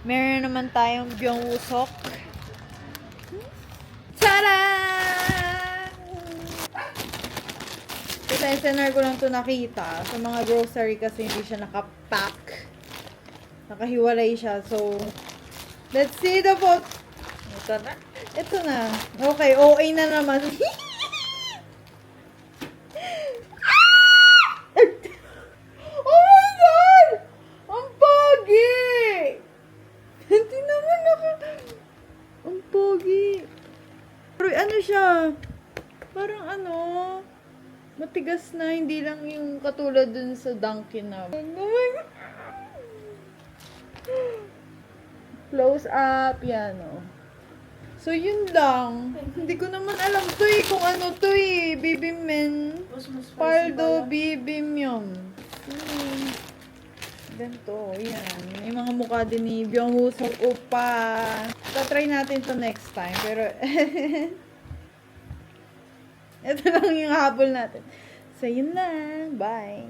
Meron naman tayong Byung-usok. Tada! Sa SNR ko lang to nakita. Sa mga grocery kasi hindi siya nakapack. Nakahiwalay siya. So, let's see the photo. Ito na. Ito na. Okay, OA na naman. Oh my God! Ang pogi! Hindi naman Ang pogi. Pero ano siya? Parang ano? Matigas na. Hindi lang yung katulad dun sa Dunkin na. Oh my God! Close up. Yan o. So, yun lang. Hindi ko naman alam to eh. Kung ano to eh. Bibimen. Paldo Bibimyum. Ganito. Yan. May mga mukha din ni Byung-usok Upa. Try natin to next time. Pero, ito lang yung habol natin. So, yun lang. Bye.